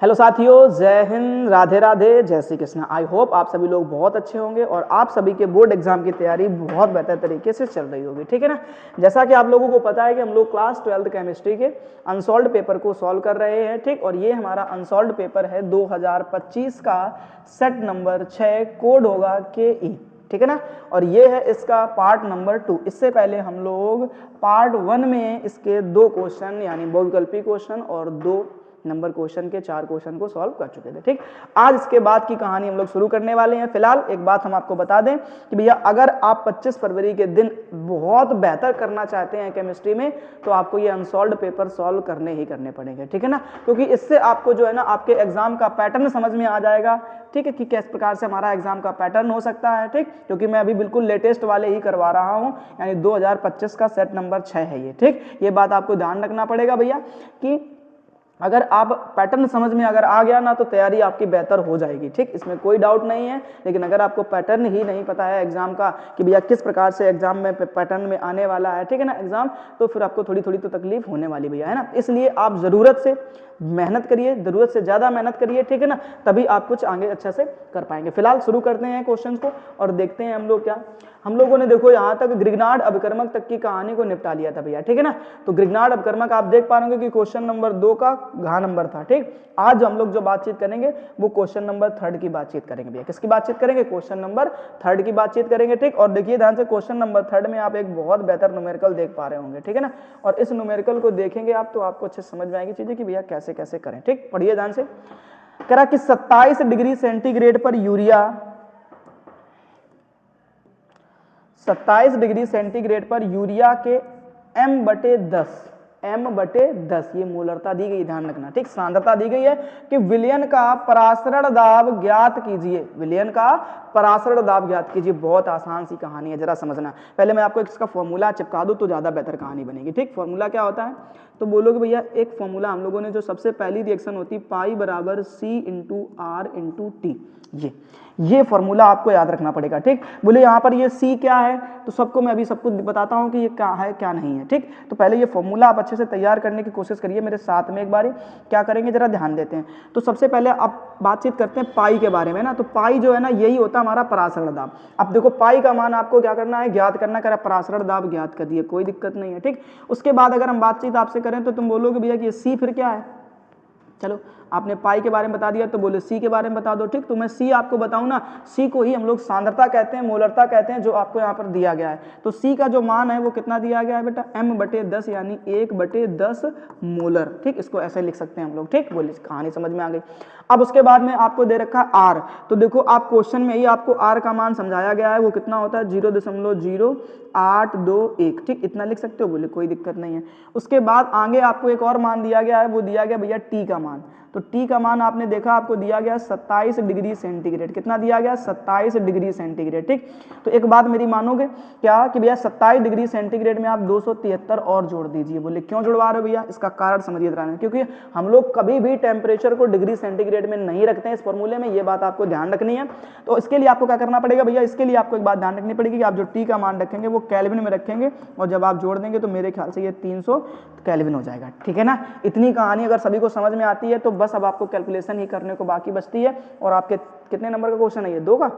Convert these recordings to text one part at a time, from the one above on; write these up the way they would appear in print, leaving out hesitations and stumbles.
Hello साथियों, जय हिंद, राधे राधे, जय श्री कृष्णा। आई होप आप सभी लोग बहुत अच्छे होंगे और आप सभी के बोर्ड एग्जाम की तैयारी बहुत बेहतर तरीके से चल रही होगी। ठीक है ना। जैसा कि आप लोगों को पता है कि हम लोग क्लास 12th केमिस्ट्री के अनसॉल्व्ड पेपर को सॉल्व कर रहे हैं। ठीक, और ये हमारा अनसॉल्व्ड पेपर है 2025 का, सेट नंबर 6, कोड होगा KE। ठीक है ना। और ये है इसका पार्ट नंबर 2। इससे पहले हम लोग पार्ट 1 में इसके 2 क्वेश्चन यानी बहुविकल्पी क्वेश्चन और 2 नंबर क्वेश्चन के 4 क्वेश्चन को सॉल्व कर चुके थे। ठीक, आज इसके बाद की कहानी हम लोग शुरू करने वाले हैं। फिलहाल एक बात हम आपको बता दें कि भैया अगर आप 25 फरवरी के दिन बहुत बेहतर करना चाहते हैं केमिस्ट्री में तो आपको ये अनसॉल्व्ड पेपर सॉल्व करने ही करने पड़ेंगे। ठीक है ना, क्योंकि इससे आपको जो है ना आपके एग्जाम का पैटर्न समझ में आ जाएगा। ठीक है, कि किस प्रकार से हमारा एग्जाम का पैटर्न हो सकता है। ठीक, क्योंकि मैं अभी बिल्कुल लेटेस्ट वाले ही करवा रहा हूं, यानी 2025 का सेट नंबर 6 है ये। ठीक, ये बात आपको ध्यान रखना पड़ेगा भैया कि अगर आप पैटर्न समझ में अगर आ गया ना तो तैयारी आपकी बेहतर हो जाएगी। ठीक, इसमें कोई डाउट नहीं है। लेकिन अगर आपको पैटर्न ही नहीं पता है एग्जाम का कि भैया किस प्रकार से एग्जाम में पैटर्न में आने वाला है, ठीक है ना एग्जाम, तो फिर आपको थोड़ी थोड़ी तो तकलीफ होने वाली भैया, है ना। इसलिए आप जरूरत से मेहनत करिए, जरूरत से ज्यादा मेहनत करिए। ठीक है ना, तभी आप कुछ आगे अच्छे से कर पाएंगे। फिलहाल शुरू करते हैं क्वेश्चन को और देखते हैं हम लोग क्या। हम लोगों ने देखो यहाँ तक ग्रिग्नार्ड अभिकर्मक तक की कहानी को निपटा लिया था भैया। ठीक है ना, तो ग्रिग्नार्ड अभिकर्मक आप देख पा रहे होंगे कि क्वेश्चन नंबर 2 का घ नंबर था। ठीक, आज हम लोग जो बातचीत करेंगे वो क्वेश्चन नंबर 3 की बातचीत करेंगे भैया। किसकी बातचीत करेंगे? क्वेश्चन नंबर 3 की बातचीत करेंगे। ठीक, और देखिए ध्यान से, क्वेश्चन नंबर 3 में आप एक बहुत बेहतर न्यूमेरिकल देख पा रहे होंगे। ठीक है ना, और इस न्यूमेरिकल को देखेंगे आप तो आपको अच्छे समझ में आएगी चीजें कि भैया कैसे कैसे करें। ठीक, पढ़िए ध्यान से। कह रहा कि 27 डिग्री सेंटीग्रेड पर यूरिया 27 डिग्री सेंटीग्रेड पर यूरिया के m/10 ये मोलरता दी गई, ध्यान रखना। ठीक, सांद्रता दी गई है कि विलयन का परासरण दाब ज्ञात कीजिए। विलयन का परासरण दाब ज्ञात कीजिए। बहुत आसान सी कहानी है, जरा समझना। पहले मैं आपको इसका फॉर्मूला चिपका दूं तो ज्यादा बेहतर कहानी बनेगी। ठीक, फॉर्मूला क्या होता है तो बोलोगे भैया एक फॉर्मूला हम लोगों ने जो सबसे पहली रिएक्शन होती है पाई बराबर C/R/T, ये फॉर्मूला आपको याद रखना पड़ेगा। ठीक, बोले यहाँ पर ये C क्या है तो सबको मैं अभी सबको बताता हूँ कि ये क्या है क्या नहीं है। ठीक, तो पहले ये फॉर्मूला आप अच्छे से तैयार करने की कोशिश करिए मेरे साथ में। एक बार क्या करेंगे जरा ध्यान देते हैं। तो सबसे पहले आप बातचीत करते हैं पाई के बारे में ना। तो पाई जो है ना यही होता है हमारा परासरण दाब। अब देखो पाई का मान आपको क्या करना है, ज्ञात करना। करा परासरण दाब ज्ञात कर दिए, कोई दिक्कत नहीं है। ठीक, उसके बाद अगर हम बातचीत आपसे करें तो तुम बोलोगे भैया कि ये C फिर क्या है। चलो, आपने पाई के बारे में बता दिया तो बोले C के बारे में बता दो। ठीक, तो मैं C आपको बताऊं ना, C को ही हम लोग सांद्रता कहते हैं, मोलरता कहते हैं, जो आपको यहाँ पर दिया गया है। तो C का जो मान है वो कितना दिया गया है बेटा, m/10 यानी 1/10 मोलर। ठीक, इसको ऐसे लिख सकते हैं हम लोग। ठीक, बोलिए कहानी समझ में आ गई। अब उसके बाद में आपको दे रखा है R। तो देखो आप क्वेश्चन में ही आपको R का मान समझाया गया है, वो कितना होता है 0.0821। ठीक, इतना लिख सकते हो, बोले कोई दिक्कत नहीं है। उसके बाद आगे आपको एक और मान दिया गया है, वो दिया गया भैया T का मान। तो T का मान आपने देखा आपको दिया गया 27 डिग्री सेंटीग्रेड। कितना दिया गया? 27 डिग्री सेंटीग्रेड। ठीक, तो एक बात मेरी मानोगे क्या कि भैया 27 डिग्री सेंटीग्रेड में आप 273 और जोड़ दीजिए। बोले क्यों जुड़वा रहे हो भैया, इसका कारण समझिए जरा। क्योंकि हम लोग कभी भी टेम्परेचर को डिग्री सेंटीग्रेड में नहीं रखते हैं इस फॉर्मूले में, ये बात आपको ध्यान रखनी है। तो इसके लिए आपको क्या करना पड़ेगा भैया, इसके लिए आपको एक बात ध्यान रखनी पड़ेगी कि आप जो T का मान रखेंगे वो केल्विन में रखेंगे और जब आप जोड़ देंगे तो मेरे ख्याल से ये 300 केल्विन हो जाएगा। ठीक है ना, इतनी कहानी अगर सभी को समझ में आती है तो बस अब आपको कैलकुलेशन ही करने को बाकी बचती है। और आपके कितने नंबर का क्वेश्चन है ये, 2 का?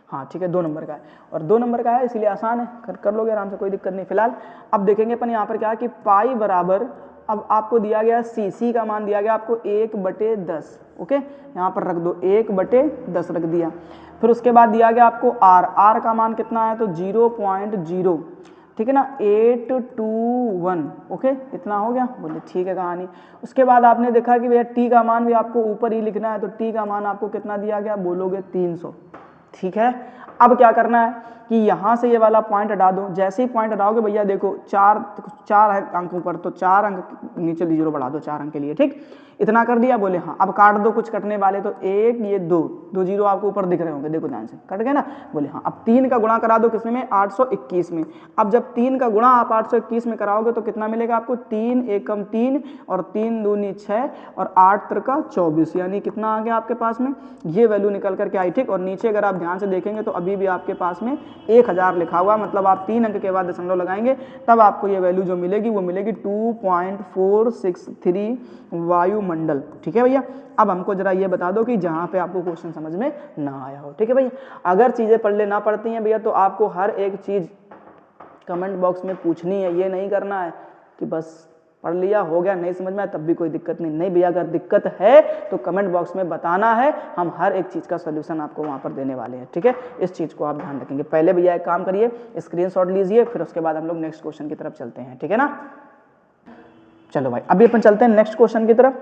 हाँ ठीक है, 2 नंबर का है और 2 नंबर का है इसलिए आसान है, कर लोगे आराम से, कोई दिक्कत नहीं। फिलहाल अब देखेंगे अपन यहाँ पर क्या कि पाई बराबर, अब आपको दिया गया C का मान दिया गया आपको 1/10। ओके, यहाँ पर रख दो 1/10 रख दिया। फिर उसके बाद दिया गया आपको R का मान कितना है तो 0.0, ठीक है ना, 821। ओके, इतना हो गया, बोले ठीक है कहानी। उसके बाद आपने देखा कि भैया T का मान भी आपको ऊपर ही लिखना है। तो T का मान आपको कितना दिया गया, बोलोगे 300। ठीक है, अब क्या करना है कि यहाँ से ये वाला पॉइंट हटा दो। जैसे ही पॉइंट हटाओगे भैया देखो 4 अंकों पर, तो 4 अंक नीचे 0 बढ़ा दो 4 अंक के लिए। ठीक, इतना कर दिया। बोले हाँ, अब काट दो कुछ कटने वाले, तो 1 ये 2 0 आपको ऊपर दिख रहे होंगे, देखो ध्यान से, कट गए ना। बोले हाँ, अब 3 का गुणा करा दो किसमें में, 821 में। अब जब 3 का गुणा आप 821 में कराओगे तो कितना मिलेगा आपको, 3 एकम 3 और 3 दूनी 6 और 8 त्रिका 24, यानी कितना आ गया आपके पास में, ये वैल्यू निकल करके आई। ठीक, और नीचे अगर आप ध्यान से देखेंगे तो अभी अभी भी आपके पास में 1000 लिखा हुआ, मतलब आप 3 अंक के बाद दशमलव लगाएंगे तब आपको ये वैल्यू जो मिलेगी वो मिलेगी 2.463 वायुमंडल। ठीक है भैया, अब हमको जरा ये बता दो कि जहाँ पे आपको क्वेश्चन समझ में ना आया हो। ठीक है भैया, अगर चीज़ें पढ़ ले ना पड़ती हैं भैया तो आपको हर एक चीज़ कमेंट बॉक्स में पूछनी है, ये नहीं करना है कि बस पढ़ लिया हो गया, नहीं समझ में आया तब भी कोई दिक्कत नहीं। नहीं भैया, अगर दिक्कत है तो कमेंट बॉक्स में बताना है, हम हर एक चीज़ का सोल्यूशन आपको वहाँ पर देने वाले हैं। ठीक है, इस चीज़ को आप ध्यान रखेंगे। पहले भैया एक काम करिए, स्क्रीनशॉट लीजिए, फिर उसके बाद हम लोग नेक्स्ट क्वेश्चन की तरफ चलते हैं। ठीक है ना, चलो भाई अभी अपन चलते हैं नेक्स्ट क्वेश्चन की तरफ,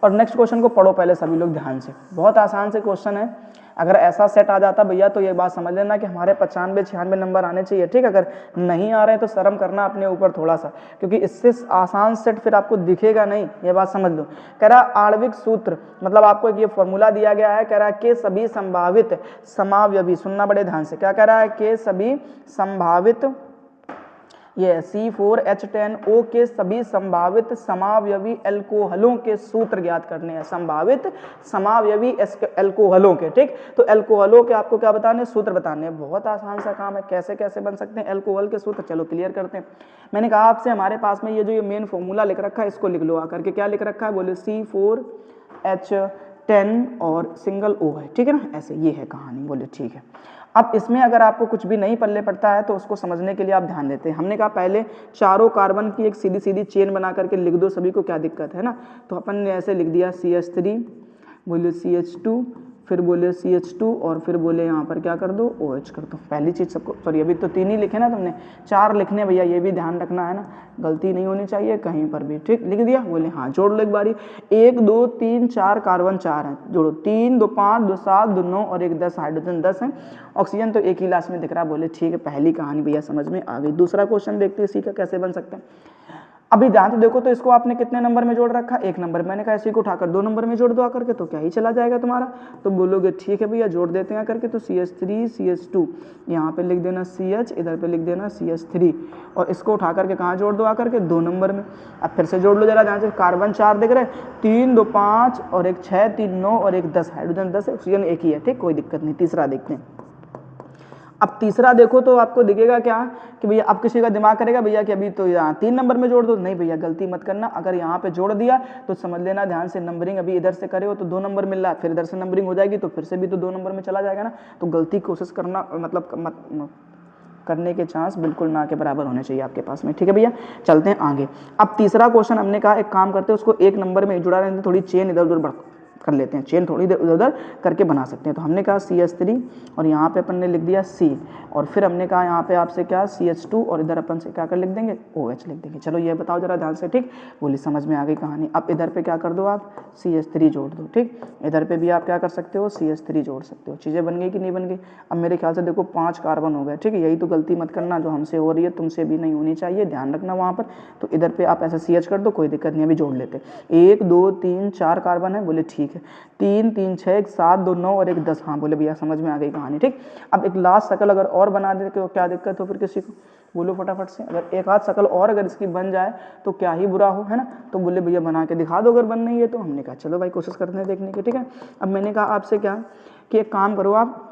और नेक्स्ट क्वेश्चन को पढ़ो पहले सभी लोग ध्यान से। बहुत आसान से क्वेश्चन है, अगर ऐसा सेट आ जाता भैया तो ये बात समझ लेना कि हमारे 95-96 नंबर आने चाहिए। ठीक, अगर नहीं आ रहे हैं तो शर्म करना अपने ऊपर थोड़ा सा, क्योंकि इससे आसान सेट फिर आपको दिखेगा नहीं, ये बात समझ लो। कह रहा आणविक सूत्र, मतलब आपको एक ये फॉर्मूला दिया गया है, कह रहा है कि सभी संभावित समावयवी, सुनना बड़े ध्यान से, क्या कह रहा है कि सभी संभावित ये C4H10O के सभी संभावित समावयवी एल्कोहलों के सूत्र ज्ञात करने हैं, संभावित समावयवी एल्कोहलों के। ठीक, तो एल्कोहलों के आपको क्या बताने, सूत्र बताने हैं। बहुत आसान सा काम है, कैसे कैसे बन सकते हैं एल्कोहल के सूत्र, चलो क्लियर करते हैं। मैंने कहा आपसे हमारे पास में ये जो ये मेन फॉर्मूला लिख रखा है इसको लिख लो आकर के। क्या लिख रखा है, बोले C4H10 और सिंगल O है। ठीक है ना, ऐसे ये है कहानी। बोले ठीक है, अब इसमें अगर आपको कुछ भी नहीं पल्ले पड़ता है तो उसको समझने के लिए आप ध्यान देते हैं। हमने कहा पहले चारों कार्बन की एक सीधी सीधी चेन बना करके लिख दो, सभी को क्या दिक्कत है ना। तो अपन ने ऐसे लिख दिया CH3, बोले CH2, फिर बोले CH2 और फिर बोले यहाँ पर क्या कर दो, OH कर दो। पहली चीज़ सबको, सॉरी अभी तो 3 ही लिखे ना तुमने, 4 लिखने भैया, ये भी ध्यान रखना है ना, गलती नहीं होनी चाहिए कहीं पर भी। ठीक, लिख दिया, बोले हाँ जोड़ लो एक बारी। 1 2 3 4 कार्बन 4 है, जोड़ो। 3 2 5 2 7 2 9 और 1 10, हाइड्रोजन 10 है, ऑक्सीजन तो एक ही लास्ट में दिख रहा है। बोले ठीक है, पहली कहानी भैया समझ में आ गई। दूसरा क्वेश्चन देखते हैं इसी का कैसे बन सकता है। अभी ध्यान से देखो तो इसको आपने कितने नंबर में जोड़ रखा, 1 नंबर। मैंने कहा इसी को उठाकर 2 नंबर में जोड़ दो आकर के, तो क्या ही चला जाएगा तुम्हारा। तो बोलोगे ठीक है भैया जोड़ देते हैं आकर के, तो CH3 CH2 यहाँ पे लिख देना CH, इधर पे लिख देना CH3, और इसको उठा करके कहाँ जोड़ दो आकर के, 2 नंबर में। अब फिर से जोड़ लो जरा ध्यान से, कार्बन 4 दिख रहे, 3 2 5 और 1 6 3 9 और 1 10, हाइड्रोजन 10 है, ऑक्सीजन एक ही है। ठीक, कोई दिक्कत नहीं। तीसरा देखते हैं। अब तीसरा देखो तो आपको दिखेगा क्या कि भैया, अब किसी का दिमाग करेगा भैया कि अभी तो यहाँ 3 नंबर में जोड़ दो। नहीं भैया, गलती मत करना, अगर यहाँ पे जोड़ दिया तो समझ लेना ध्यान से, नंबरिंग अभी इधर से करे हो तो 2 नंबर मिल रहा है, फिर इधर से नंबरिंग हो जाएगी तो फिर से भी तो 2 नंबर में चला जाएगा ना। तो गलती कोशिश करना, मतलब करने के चांस बिल्कुल ना के बराबर होने चाहिए आपके पास में। ठीक है भैया, चलते हैं आगे। अब तीसरा क्वेश्चन हमने कहा एक काम करते हैं, उसको 1 नंबर में जुड़ा रहने, थोड़ी चेन इधर उधर कर लेते हैं, चेन थोड़ी इधर उधर करके बना सकते हैं। तो हमने कहा CH3 और यहाँ पे अपन ने लिख दिया C, और फिर हमने कहा यहाँ पे आपसे क्या CH2 और इधर अपन से क्या कर लिख देंगे, OH लिख देंगे। चलो ये बताओ जरा ध्यान से। ठीक, बोली समझ में आ गई कहानी। अब इधर पे क्या कर दो आप, CH3 जोड़ दो। ठीक, इधर पे भी आप क्या कर सकते हो, CH3 जोड़ सकते हो। चीज़ें बन गई कि नहीं बन गई। अब मेरे ख्याल से देखो 5 कार्बन हो गए। ठीक है, यही तो गलती मत करना जो हमसे हो रही है तुमसे भी नहीं होनी चाहिए, ध्यान रखना वहाँ पर। तो इधर पे आप ऐसा CH कर दो, कोई दिक्कत नहीं, अभी जोड़ लेते। 1 2 3 4 कार्बन है, बोले ठीक है। 3 3 6 1 7 2 9 और 1 10, हाँ बोले भैया समझ में आ गई कहानी। ठीक, अब एक लास्ट शकल अगर और बना दे तो क्या दिक्कत हो फिर किसी को, बोलो फटाफट से। अगर एक आध शकल और अगर इसकी बन जाए तो क्या ही बुरा हो, है ना। तो बोले भैया बना के दिखा दो अगर बन नहीं है तो। हमने कहा चलो भाई कोशिश करते हैं देखने की। ठीक है, अब मैंने कहा आपसे क्या कि एक काम करो, आप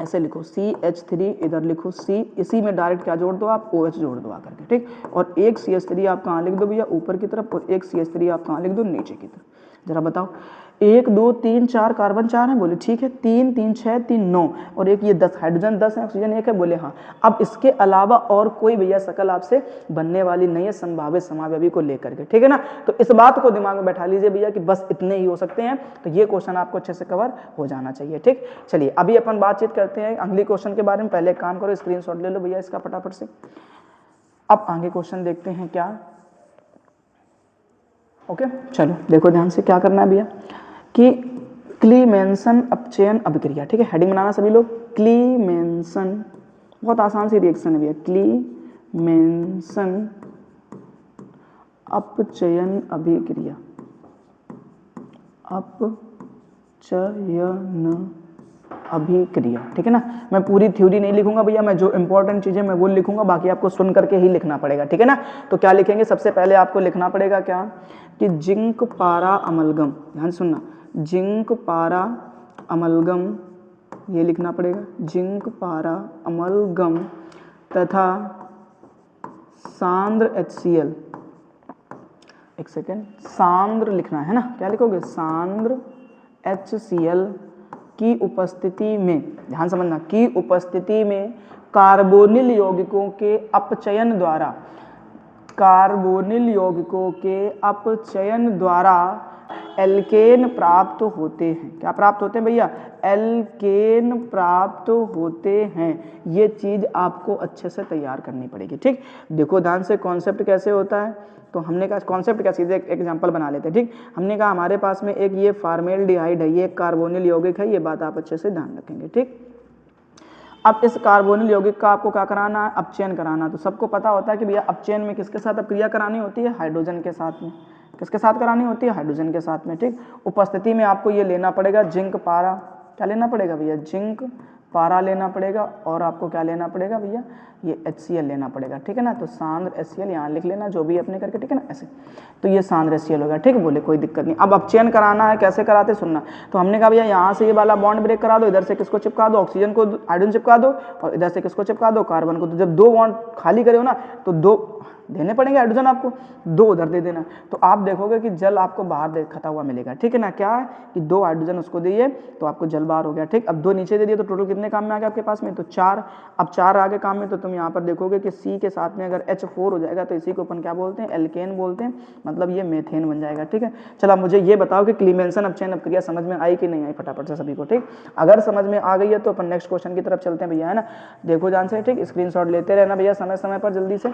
ऐसे लिखो CH3, इधर लिखो C, इसी में डायरेक्ट क्या जोड़ दो आप, OH जोड़ दो आकर के। ठीक, और एक CH3 आप कहाँ लिख दो भैया, ऊपर की तरफ, और एक CH3 आप कहाँ लिख दो, नीचे की तरफ। जरा बताओ, 1 2 3 4 कार्बन 4 है, बोले ठीक है। 3 3 6 3 9 और एक ये 10, हाइड्रोजन 10 है, ऑक्सीजन 1 है, बोले हाँ। अब इसके अलावा और कोई भैया शकल आपसे बनने वाली नहीं है संभावित समावयवी को लेकर के। ठीक है ना, तो इस बात को दिमाग में बैठा लीजिए भैया कि बस इतने ही हो सकते हैं। तो ये क्वेश्चन आपको अच्छे से कवर हो जाना चाहिए। ठीक, चलिए अभी अपन बातचीत करते हैं अगली क्वेश्चन के बारे में। पहले काम करो, स्क्रीनशॉट ले लो भैया इसका फटाफट से। अब आगे क्वेश्चन देखते हैं क्या। ओके, चलो देखो ध्यान से क्या करना है भैया कि क्लीमेंसन अपचयन अभिक्रिया। ठीक है, हेडिंग बनाना सभी लोग, क्लीमेंसन, बहुत आसान सी रिएक्शन है भैया, क्लीमेंसन अपचयन अभिक्रिया, अपचयन अभिक्रिया। ठीक है ना, मैं पूरी थ्योरी नहीं लिखूंगा भैया, मैं जो इंपॉर्टेंट चीजें मैं वो लिखूंगा, बाकी आपको सुन करके ही लिखना पड़ेगा। ठीक है ना, तो क्या लिखेंगे, सबसे पहले आपको लिखना पड़ेगा क्या कि जिंक पारा अमलगम, ध्यान सुनना, जिंक पारा अमलगम ये लिखना पड़ेगा, जिंक पारा अमलगम तथा सांद्र HCl, एक सेकेंड, सांद्र लिखना है ना, क्या लिखोगे, सांद्र HCl की उपस्थिति में, ध्यान समझना, की उपस्थिति में कार्बोनिल यौगिकों के अपचयन द्वारा, कार्बोनिल यौगिकों के अपचयन द्वारा एल्केन प्राप्त होते हैं। क्या प्राप्त होते हैं भैया, एल्केन प्राप्त होते हैं। ये चीज आपको अच्छे से तैयार करनी पड़ेगी, ठीक। देखो ध्यान से कॉन्सेप्ट कैसे होता है, तो हमने कहा कॉन्सेप्ट क्या, सीधे एक एग्जांपल बना लेते हैं, ठीक। हमने कहा हमारे पास में एक ये फॉर्मेल्डिहाइड है, ये एक कार्बोनिल यौगिक है, ये बात आप अच्छे से ध्यान रखेंगे, ठीक। अब इस कार्बोनिल यौगिक का आपको क्या कराना है, अपचयन कराना। तो सबको पता होता है कि भैया अपचयन में किसके साथ क्रिया करानी होती है, हाइड्रोजन के साथ में। किसके साथ करानी होती है, हाइड्रोजन के साथ में, ठीक। उपस्थिति में आपको ये लेना पड़ेगा जिंक पारा, क्या लेना पड़ेगा भैया, जिंक पारा लेना पड़ेगा, और आपको क्या लेना पड़ेगा भैया, ये HCl लेना पड़ेगा, ठीक है ना। तो सांद्र HCl यहाँ लिख लेना, जो भी अपने करके, ठीक है ना, ऐसे। तो ये सांद्र HCl होगा, ठीक है, बोले कोई दिक्कत नहीं। अब अपचयन कराना है, कैसे कराते सुनना। तो हमने कहा भैया यहाँ से ये वाला बॉन्ड ब्रेक करा दो, इधर से किसको चिपका दो, ऑक्सीजन को हाइड्रोजन चिपका दो, और इधर से किसको चिपका दो, कार्बन को। तो जब दो बॉन्ड खाली करे हो ना, तो दो देने पड़ेंगे हाइड्रोजन आपको, दो उधर दे देना। तो आप देखोगे कि जल आपको बाहर देखता हुआ मिलेगा, ठीक है ना। क्या है कि दो हाइड्रोजन उसको दिए तो आपको जल बाहर हो गया, ठीक। अब दो नीचे दे दिए तो टोटल कितने काम में आ गया आपके पास में, तो 4। अब 4 आगे काम में, तो तुम यहाँ पर देखोगे कि C के साथ में अगर H4 हो जाएगा तो इसी को अपन क्या बोलते हैं, एल्केन बोलते हैं, मतलब ये मेथेन बन जाएगा, ठीक है। चलो मुझे ये बताओ कि क्लीमेंसन अपचयन अपक्रिया समझ में आई कि नहीं आई, फटाफट से सभी को, ठीक। अगर समझ में आ गई है तो अपन नेक्स्ट क्वेश्चन की तरफ चलते हैं भैया, है ना। देखो ध्यान से, ठीक, स्क्रीनशॉट लेते रहना भैया समय समय पर जल्दी से।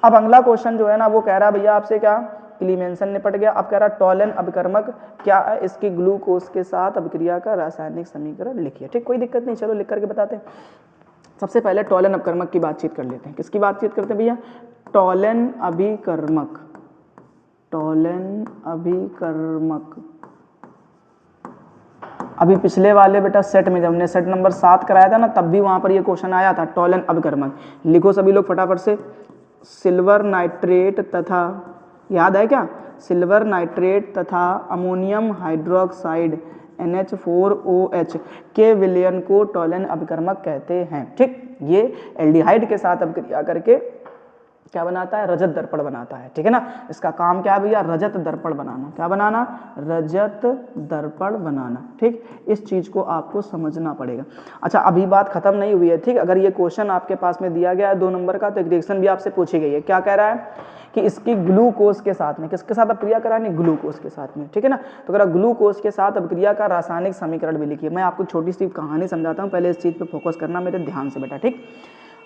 अब अगला क्वेश्चन जो है ना वो कह रहा है भैया आपसे क्या, क्लीमेंसन निपट गया। अब कह रहा टॉलन अभिकर्मक क्या है, इसकी ग्लूकोज के साथ अभिक्रिया का रासायनिक समीकरण लिखिए, ठीक। कोई दिक्कत नहीं, चलो लिख करके बताते हैं। सबसे पहले टॉलन अभिकर्मक की बातचीत कर लेते हैं। किसकी बातचीत करते हैं भैया, टॉलन अभिकर्मक, टॉलन अभिकर्मक। अभी पिछले वाले बेटा सेट में, जब हमने सेट नंबर 7 कराया था ना, तब भी वहां पर ये क्वेश्चन आया था, टॉलन अभिकर्मक। लिखो सभी लोग फटाफट से, सिल्वर नाइट्रेट तथा, याद है क्या, सिल्वर नाइट्रेट तथा अमोनियम हाइड्रोक्साइड NH4OH के विलयन को टॉलन अभिकर्मक कहते हैं, ठीक। ये एल्डिहाइड के साथ अभिक्रिया करके क्या बनाता है, रजत दर्पण बनाता है, ठीक है ना। इसका काम क्या है भैया, रजत दर्पण बनाना। क्या बनाना, रजत दर्पण बनाना, ठीक। इस चीज को आपको समझना पड़ेगा। अच्छा अभी बात खत्म नहीं हुई है, ठीक। अगर ये क्वेश्चन आपके पास में दिया गया है 2 नंबर का, तो एक रिएक्शन भी आपसे पूछी गई है। क्या कह रहा है कि इसकी ग्लूकोज के साथ में, किसके साथ अभिक्रिया करानी, ग्लूकोज के साथ में, ठीक है ना। तो अगर ग्लूकोज के साथ अभिक्रिया का रासायनिक समीकरण भी लिखिए। मैं आपको छोटी सी कहानी समझाता हूँ, पहले इस चीज पे फोकस करना मेरे ध्यान से बेटा, ठीक।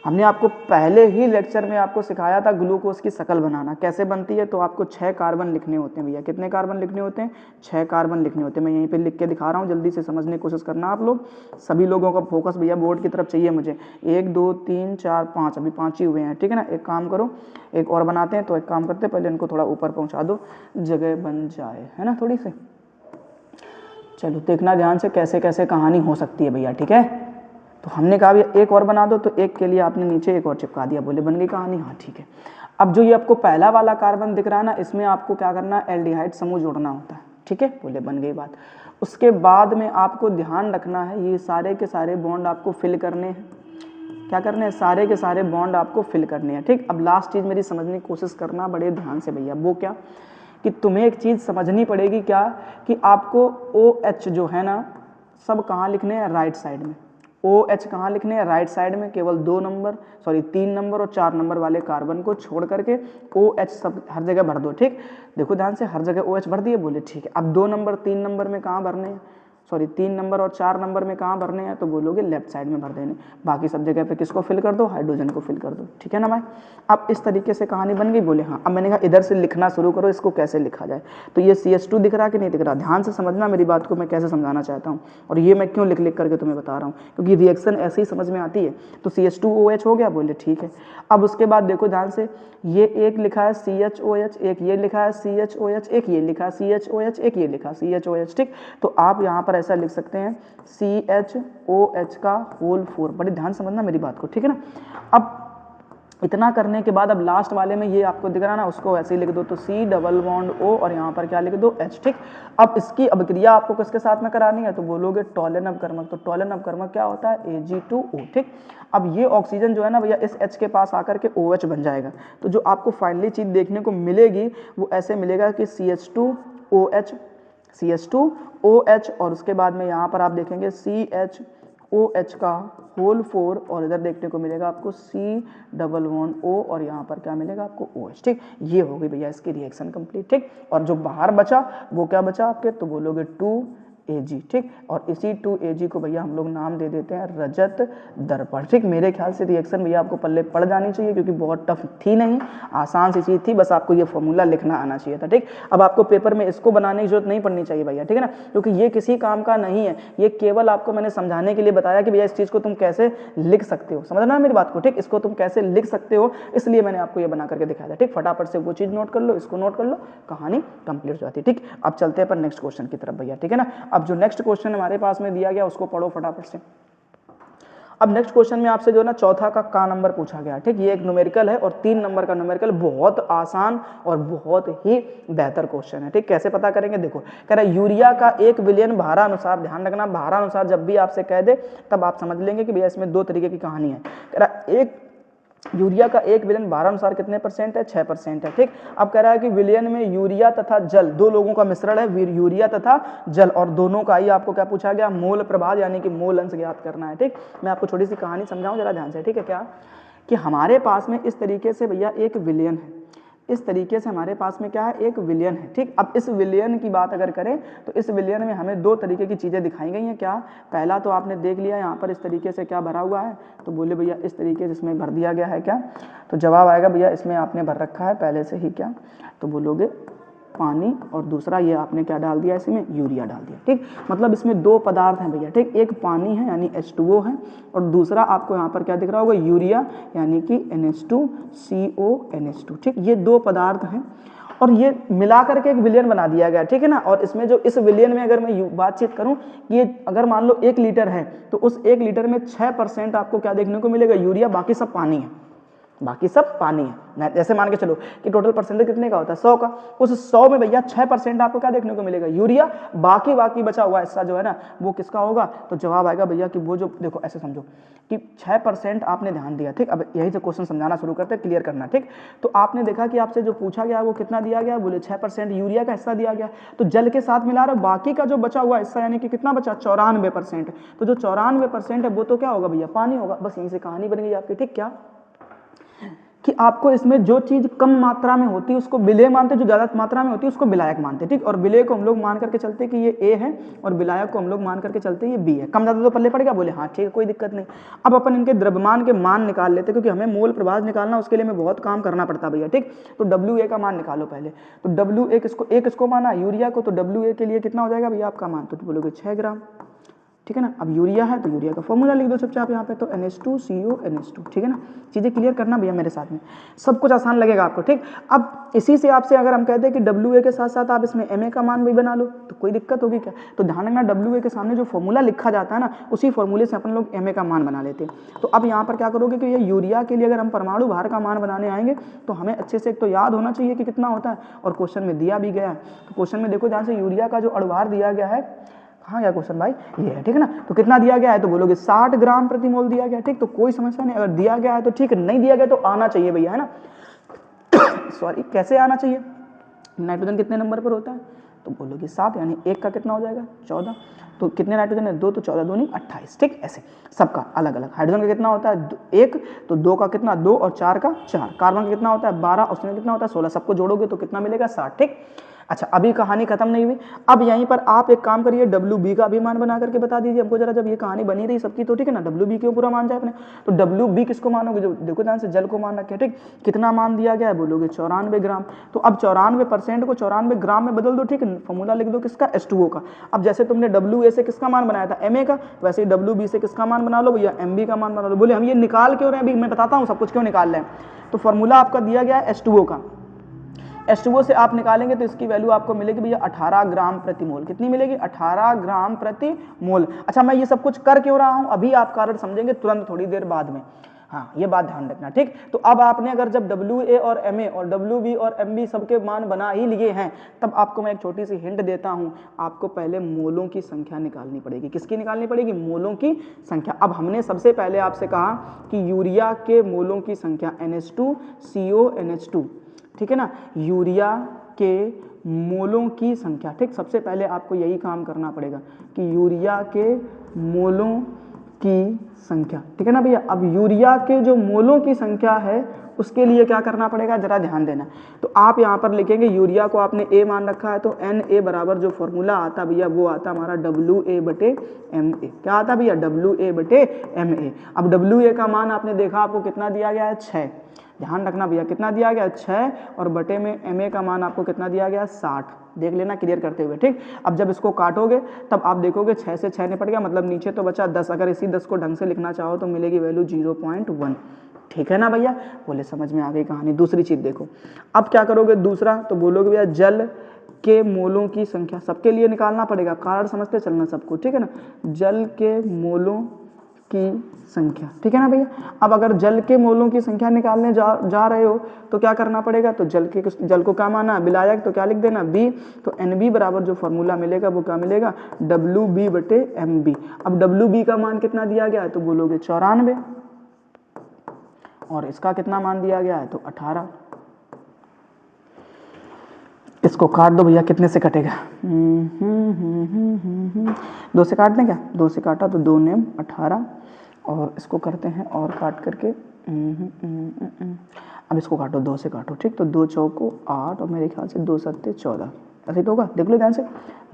हमने आपको पहले ही लेक्चर में आपको सिखाया था ग्लूकोज की शकल बनाना कैसे बनती है। तो आपको 6 कार्बन लिखने होते हैं भैया, कितने कार्बन लिखने होते हैं, 6 कार्बन लिखने होते हैं। मैं यहीं पे लिख के दिखा रहा हूँ, जल्दी से समझने की कोशिश करना आप लोग। सभी लोगों का फोकस भैया बोर्ड की तरफ चाहिए मुझे। 1 2 3 4 5, अभी 5 ही हुए हैं, ठीक है ना। एक काम करो, एक और बनाते हैं। तो एक काम करते हैं, पहले इनको थोड़ा ऊपर पहुँचा दो, जगह बन जाए, है ना, थोड़ी सी। चलो देखना ध्यान से कैसे कैसे कहानी हो सकती है भैया, ठीक है। तो हमने कहा भैया एक और बना दो, तो एक के लिए आपने नीचे एक और चिपका दिया, बोले बन गई कहानी, हाँ ठीक है। अब जो ये आपको पहला वाला कार्बन दिख रहा है ना, इसमें आपको क्या करना है, एल्डिहाइड समूह जोड़ना होता है, ठीक है, बोले बन गई बात। उसके बाद में आपको ध्यान रखना है, ये सारे के सारे बॉन्ड आपको फिल करने हैं। क्या करने हैं, सारे के सारे बॉन्ड आपको फिल करने हैं, ठीक। अब लास्ट चीज़ मेरी समझने की कोशिश करना बड़े ध्यान से भैया, वो क्या कि तुम्हें एक चीज़ समझनी पड़ेगी, क्या कि आपको OH जो है ना सब कहाँ लिखने हैं, राइट साइड में। OH कहाँ लिखने हैं, राइट साइड में। केवल 3 नंबर और 4 नंबर वाले कार्बन को छोड़ करके OH सब हर जगह भर दो, ठीक। देखो ध्यान से, हर जगह OH भर दिए, बोले ठीक है। अब 2 नंबर 3 नंबर में कहाँ भरने हैं, 3 नंबर और 4 नंबर में कहाँ भरने हैं, तो बोलोगे लेफ्ट साइड में भर देने। बाकी सब जगह पे किसको फिल कर दो, हाइड्रोजन को फिल कर दो, ठीक है ना भाई। अब इस तरीके से कहानी बन गई, बोले हाँ। अब मैंने कहा इधर से लिखना शुरू करो, इसको कैसे लिखा जाए। तो ये CH2 दिख रहा कि नहीं दिख रहा, ध्यान से समझना मेरी बात को, मैं कैसे समझाना चाहता हूँ। और ये मैं क्यों लिख लिख करके तुम्हें बता रहा हूँ, क्योंकि रिएक्शन ऐसे ही समझ में आती है। तो CH2OH हो गया, बोले ठीक है। अब उसके बाद देखो ध्यान से, ये एक लिखा है CHOH, एक ये लिखा है CHOH, एक ये लिखा है CHOH, एक ये लिखा है CHOH, ठीक। तो आप यहाँ पर ऐसा लिख सकते हैं CHOH का होल 4। बड़े ध्यान समझना मेरी बात को, ठीक है ना। अब इतना करने के बाद अब लास्ट वाले में ये आपको दिख रहा है ना, उसको ऐसे ही लिख दो, तो C डबल बॉन्ड O और यहाँ पर क्या लिख दो H। ठीक, अब इसकी अभिक्रिया आपको किसके साथ में करानी है, तो बोलोगे टॉलन अपकर्मक, तो टॉलन अपकर्मक क्या होता है Ag2O। ठीक, अब ये ऑक्सीजन जो है ना भैया इस H के पास आकर के OH बन जाएगा, तो जो आपको फाइनली चीज देखने को मिलेगी वो ऐसे मिलेगा कि CH2OH CH2OH और उसके बाद में यहाँ पर आप देखेंगे CHOH का होल 4 और इधर देखने को मिलेगा आपको C डबल बॉन्ड O और यहाँ पर क्या मिलेगा आपको OH। ठीक, ये हो गई भैया इसकी रिएक्शन कंप्लीट। ठीक, और जो बाहर बचा वो क्या बचा आपके, तो बोलोगे 2Ag। ठीक, और इसी 2Ag को भैया हम लोग नाम दे देते हैं रजत दर्पण। ठीक, मेरे ख्याल से रिएक्शन भैया आपको पल्ले पड़ जानी चाहिए क्योंकि बहुत टफ थी नहीं, आसान सी चीज़ थी, बस आपको ये फॉर्मूला लिखना आना चाहिए था। ठीक, अब आपको पेपर में इसको बनाने की जरूरत नहीं पड़नी चाहिए भैया, ठीक है ना, क्योंकि ये किसी काम का नहीं है, ये केवल आपको मैंने समझाने के लिए बताया कि भैया इस चीज़ को तुम कैसे लिख सकते हो, समझना मेरी बात को। ठीक, इसको तुम कैसे लिख सकते हो इसलिए मैंने आपको ये बना करके दिखाया था। ठीक, फटाफट से वो चीज़ नोट कर लो, इसको नोट कर लो, कहानी कंप्लीट हो जाती है। ठीक, अब चलते हैं पर नेक्स्ट क्वेश्चन की तरफ भैया, ठीक है ना। अब जो नेक्स्ट क्वेश्चन हमारे पास में दिया गया उसको पढ़ो फटाफट से। अब नेक्स्ट क्वेश्चन में आपसे जो है ना चौथा का नंबर पूछा गया। ठीक, ये एक न्यूमेरिकल है और 3 नंबर का न्यूमेरिकल, बहुत आसान और बहुत ही बेहतर क्वेश्चन है। ठीक, कैसे पता करेंगे, देखो कह रहा है यूरिया का 1 विलयन भारानुसार, ध्यान रखना भारानुसार जब भी आपसे कह दे तब आप समझ लेंगे कि भैया इसमें 2 तरीके की कहानी है। कह रहा है एक यूरिया का 1 विलयन भारानुसार कितने % है, 6% है। ठीक, अब कह रहा है कि विलयन में यूरिया तथा जल, 2 लोगों का मिश्रण है, यूरिया तथा जल, और दोनों का ही आपको क्या पूछा गया, मोल प्रभाव यानी कि मोल अंश ज्ञात करना है। ठीक, मैं आपको छोटी सी कहानी समझाऊं जरा ध्यान से। ठीक है, क्या कि हमारे पास में इस तरीके से भैया एक विलयन है, इस तरीके से हमारे पास में क्या है, एक विलयन है। ठीक, अब इस विलयन की बात अगर करें तो इस विलयन में हमें 2 तरीके की चीज़ें दिखाई गई हैं। क्या, पहला तो आपने देख लिया यहाँ पर इस तरीके से क्या भरा हुआ है, तो बोले भैया इस तरीके से इसमें भर दिया गया है क्या, तो जवाब आएगा भैया इसमें आपने भर रखा है पहले से ही क्या, तो बोलोगे पानी, और दूसरा ये आपने क्या डाल दिया, इसमें यूरिया डाल दिया। ठीक, मतलब इसमें 2 पदार्थ हैं भैया। ठीक, एक पानी है यानी H2O है और दूसरा आपको यहाँ पर क्या दिख रहा होगा, यूरिया यानी कि NH2CO NH2। ठीक, ये 2 पदार्थ हैं और ये मिला करके एक विलयन बना दिया गया। ठीक है ना, और इसमें जो इस विलयन में अगर मैं बातचीत करूं कि ये अगर मान लो 1 लीटर है तो उस 1 लीटर में 6% आपको क्या देखने को मिलेगा, यूरिया, बाकी सब पानी है, बाकी सब पानी है। जैसे मान के चलो कि टोटल परसेंटेज कितने का होता है, 100 का, उस 100 में भैया 6% आपको क्या देखने को मिलेगा, यूरिया, बाकी बचा हुआ हिस्सा जो है ना वो किसका होगा, तो जवाब आएगा भैया कि वो जो, देखो ऐसे समझो कि 6% आपने ध्यान दिया। ठीक, अब यही से क्वेश्चन समझाना शुरू करते हैं, क्लियर करना। ठीक, तो आपने देखा कि आपसे जो पूछा गया वो कितना दिया गया, बोले 6% यूरिया का हिस्सा दिया गया, तो जल के साथ मिला रहा बाकी का जो बचा हुआ हिस्सा यानी कि कितना बचा, 94%, तो जो 94% है वो तो क्या होगा भैया, पानी होगा। बस यहीं से कहानी बन गई आपकी। ठीक, क्या कि आपको इसमें जो चीज कम मात्रा में होती है उसको विलेय मानते, जो ज्यादा मात्रा में होती है उसको विलायक मानते। ठीक, और विलेय को हम लोग मान करके चलते कि ये A है और विलायक को हम लोग मान करके चलते ये B है। कम ज्यादा तो पल्ले पड़ेगा, बोले हाँ ठीक है कोई दिक्कत नहीं। अब अपन इनके द्रव्यमान के मान निकाल लेते क्योंकि हमें मोल प्रभाव निकालना उसके लिए हमें बहुत काम करना पड़ता भैया। ठीक, तो WA का मान निकालो पहले, तो WA किसको माना, यूरिया को, तो WA के लिए कितना हो जाएगा भैया आपका मान, तो बोलोगे 6 ग्राम। ठीक है ना, अब यूरिया है तो यूरिया का फॉर्मूला लिख दो चुपचाप यहाँ पे, तो NH2CO NH2। ठीक है ना, चीज़ें क्लियर करना भैया मेरे साथ में, सब कुछ आसान लगेगा आपको। ठीक, अब इसी से आपसे अगर हम कहते हैं कि WA के साथ साथ आप इसमें MA का मान भी बना लो तो कोई दिक्कत होगी क्या, तो ध्यान रखना WA के सामने जो फॉर्मूला लिखा जाता है ना उसी फॉर्मूले से अपन लोग MA का मान बना लेते हैं। तो अब यहाँ पर क्या करोगे कि ये यूरिया के लिए अगर हम परमाणु भार का मान बनाने आएंगे तो हमें अच्छे से एक तो याद होना चाहिए कि कितना होता है, और क्वेश्चन में दिया भी गया है। तो क्वेश्चन में देखो जहाँ से यूरिया का जो अणुभार दिया गया है, हाँ क्या क्वेश्चन भाई ये है। ठीक है ना, तो कितना दिया गया है, तो बोलोगे 60 ग्राम प्रति मोल दिया गया। ठीक, तो कोई समस्या नहीं, अगर दिया गया है तो ठीक, नहीं दिया गया तो आना चाहिए भैया, है ना सॉरी कैसे आना चाहिए, नाइट्रोजन कितने नंबर पर होता है, तो बोलोगे 7, यानी 1 का कितना हो जाएगा 14, तो कितने नाइट्रोजन है 2, तो 14 दूनी 28। ठीक, ऐसे सबका अलग अलग। हाइड्रोजन का कितना होता है 1, तो 2 का कितना 2 और 4 का 4। कार्बन का कितना होता है 12, ऑक्सीजन कितना होता है 16, सबको जोड़ोगे तो कितना मिलेगा 60। ठीक, अच्छा अभी कहानी खत्म नहीं हुई, अब यहीं पर आप एक काम करिए WB का भी मान बना करके बता दीजिए हमको जरा, जब ये कहानी बनी रही सबकी तो। ठीक है ना, WB क्यों पूरा मान जाए अपने, तो WB किसको मानोगे, जो देखो ध्यान से जल को मान रखे। ठीक, कितना मान दिया गया है, बोलोगे 94 ग्राम, तो अब 94% को 94 ग्राम में बदल दो। ठीक, फॉर्मूला लिख दो किसका, H2O का। अब जैसे तुमने WA से किसका मान बनाया था MA का, वैसे ही WB से किसका मान बना लो भैया, MB का मान बना लो। बोले हम ये निकाल क्यों रहे हैं, अभी मैं बताता हूँ सब कुछ क्यों निकाल रहे हैं। तो फॉर्मूला आपका दिया गया है H2O का, H2O से आप निकालेंगे तो इसकी वैल्यू आपको मिलेगी भैया 18 ग्राम प्रति मोल। कितनी मिलेगी, 18 ग्राम प्रति मोल। अच्छा मैं ये सब कुछ कर क्यों रहा हूं, अभी आप कारण समझेंगे तुरंत थोड़ी देर बाद में। हाँ, ये बात ध्यान रखना, ठीक। तो अब आपने अगर जब WA और MA और WB और MB सबके मान बना ही लिए हैं, तब आपको मैं एक छोटी सी हिंट देता हूं, आपको पहले मोलों की संख्या निकालनी पड़ेगी। किसकी निकालनी पड़ेगी? मोलों की संख्या। अब हमने सबसे पहले आपसे कहा कि यूरिया के मोलों की संख्या NH2CONH2, ठीक है ना, यूरिया के मोलों की संख्या, ठीक। सबसे पहले आपको यही काम करना पड़ेगा कि यूरिया के मोलों की संख्या, ठीक है ना भैया। अब यूरिया के जो मोलों की संख्या है उसके लिए क्या करना पड़ेगा, जरा ध्यान देना। तो आप यहाँ पर लिखेंगे यूरिया को आपने A मान रखा है, तो Na बराबर जो फॉर्मूला आता भैया वो आता हमारा WA/MA। क्या आता भैया? WA/MA। अब WA का मान आपने देखा, आपको कितना दिया गया है? 6। ध्यान रखना भैया, कितना दिया गया? 6, और बटे में MA का मान आपको कितना दिया गया? 60। देख लेना क्लियर करते हुए, ठीक। अब जब इसको काटोगे तब आप देखोगे 6 से 6 निपट गया, मतलब नीचे तो बचा 10। अगर इसी 10 को ढंग से लिखना चाहो तो मिलेगी वैल्यू 0.1, ठीक है ना भैया। बोले समझ में आ गई कहानी। दूसरी चीज देखो, अब क्या करोगे दूसरा, तो बोलोगे भैया जल के मोलों की संख्या, सबके लिए निकालना पड़ेगा, कारण समझते चलना सबको, ठीक है ना। जल के मोलों की संख्या, ठीक है ना भैया। अब अगर जल के मोलों की संख्या निकालने जा रहे हो तो क्या करना पड़ेगा, तो जल को क्या माना? विलायक, तो क्या लिख देना? B। तो NB बराबर जो फॉर्मूला मिलेगा वो क्या मिलेगा? WB/MB। अब WB का मान कितना दिया गया है, तो बोलोगे 94, और इसका कितना मान दिया गया है, तो 18। इसको काट दो भैया, कितने से कटेगा? 2 से काट दें क्या? 2 से काटा तो 2 नेम 18, और इसको करते हैं और काट करके अब इसको काटो, 2 से काटो, ठीक। तो 2 चौको 8, और मेरे ख्याल से 2 सत्ते 14, ऐसे तो होगा, देख लो ध्यान से।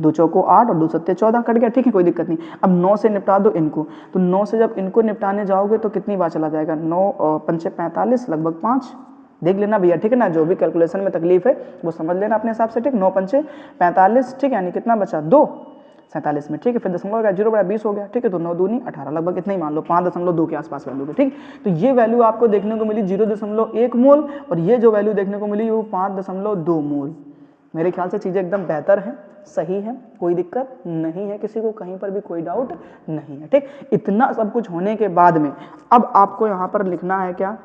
2 चौको 8 और 2 सत्ते 14 कट गया, ठीक है, कोई दिक्कत नहीं। अब 9 से निपटा दो इनको, तो 9 से जब इनको निपटाने जाओगे तो कितनी बार चला जाएगा? 9 और 5 45, लगभग 5। देख लेना भैया, ठीक है ना। जो भी कैलकुलेशन में तकलीफ है वो समझ लेना अपने हिसाब से, ठीक। 9 5 45, ठीक, यानी कितना बचा? 2 47 में, ठीक है। फिर दशमलव का 0/20 हो गया, ठीक है। तो 9 दूनी 18, लगभग इतना ही मान लो, 5.2 के आसपास वैल्यू है, ठीक। तो ये वैल्यू आपको देखने को मिली 0.1 मोल, और ये जो वैल्यू देखने को मिली वो 5.2 मोल। मेरे ख्याल से चीज़ें एकदम बेहतर हैं, सही है, कोई दिक्कत नहीं है, किसी को कहीं पर भी कोई डाउट नहीं है, ठीक। इतना सब कुछ होने के बाद में अब आपको यहाँ पर लिखना है क्या,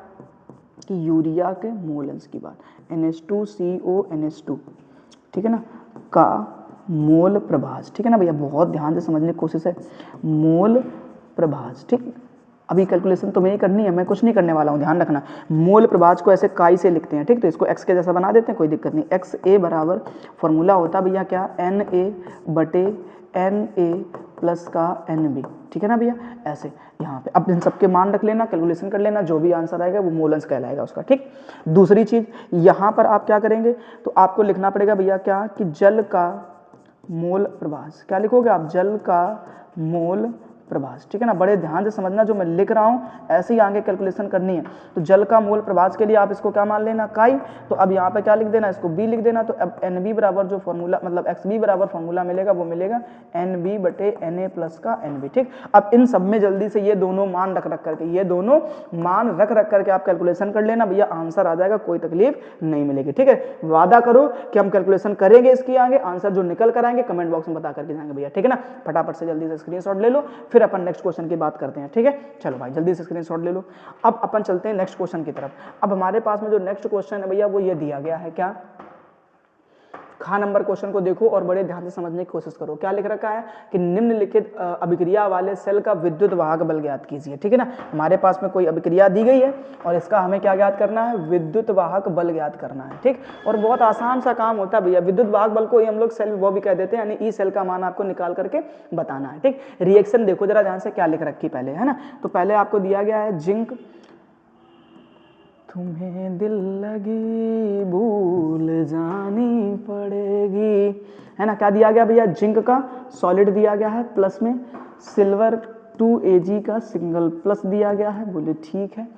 कि यूरिया के मोल्स की बात, NH2CONH2, ठीक है ना, का मोल प्रभाज, ठीक है ना भैया। बहुत ध्यान से समझने की कोशिश है, मोल प्रभाज, ठीक। अभी कैलकुलेशन तुम्हें ही करनी है, मैं कुछ नहीं करने वाला हूँ, ध्यान रखना। मोल प्रभाज को ऐसे काई से लिखते हैं, ठीक। तो इसको x के जैसा बना देते हैं, कोई दिक्कत नहीं। XA बराबर फॉर्मूला होता भैया क्या? NA/NA प्लस का NB, ठीक है ना भैया। ऐसे यहाँ पे अब इन सबके मान रख लेना, कैलकुलेशन कर लेना, जो भी आंसर आएगा वो मोलन्स कहलाएगा उसका, ठीक। दूसरी चीज यहाँ पर आप क्या करेंगे, तो आपको लिखना पड़ेगा भैया क्या, कि जल का मोल प्रभाज। क्या लिखोगे आप? जल का मोल प्रभाज, ठीक है ना। बड़े ध्यान से समझना, जो मैं लिख रहा हूँ ऐसे ही आगे कैलकुलेशन करनी है। तो जल का मोल प्रभाज के लिए आप इसको क्या मान लेना? काई। तो अब यहाँ पे क्या लिख देना? इसको B लिख देना। तो अब NB बराबर जो फॉर्मूला, मतलब XB बराबर फॉर्मूला मिलेगा वो मिलेगा NB/NA प्लस का NB, ठीक। अब इन सब में जल्दी से ये दोनों मान रख करके, ये दोनों मान रख करके आप कैलकुलेशन कर लेना भैया, आंसर आ जाएगा, कोई तकलीफ नहीं मिलेगी, ठीक है। वादा करो कि हम कैलकुलेशन करेंगे इसकी, आगे आंसर जो निकल कर आएंगे कमेंट बॉक्स में बता करके जाएंगे भैया, ठीक है ना। फटाफट से जल्दी से स्क्रीनशॉट ले लो, फिर अपन नेक्स्ट क्वेश्चन की बात करते हैं, ठीक है। चलो भाई जल्दी से स्क्रीनशॉट ले लो। अब अपन चलते हैं नेक्स्ट क्वेश्चन की तरफ। अब हमारे पास में जो नेक्स्ट क्वेश्चन है भैया वो ये दिया गया है, क्या? खा नंबर क्वेश्चन को देखो और बड़े ध्यान से समझने की कोशिश करो। क्या लिख रखा है कि निम्नलिखित अभिक्रिया वाले सेल का विद्युत वाहक बल ज्ञात कीजिए, ठीक है ना। हमारे पास में कोई अभिक्रिया दी गई है और इसका हमें क्या ज्ञात करना है? विद्युत वाहक बल ज्ञात करना है, ठीक। और बहुत आसान सा काम होता है भैया। विद्युत वाहक बल को ही हम लोग सेल वो भी कह देते हैं, यानी ई सेल का मान आपको निकाल करके बताना है, ठीक। रिएक्शन देखो जरा ध्यान से क्या लिख रखी पहले, है ना। तो पहले आपको दिया गया है जिंक, तुम्हें दिल लगी भूल जानी पड़ेगी, है ना। क्या दिया गया भैया? जिंक का सॉलिड दिया गया है, प्लस में सिल्वर 2Ag का सिंगल प्लस दिया गया है, बोले ठीक है।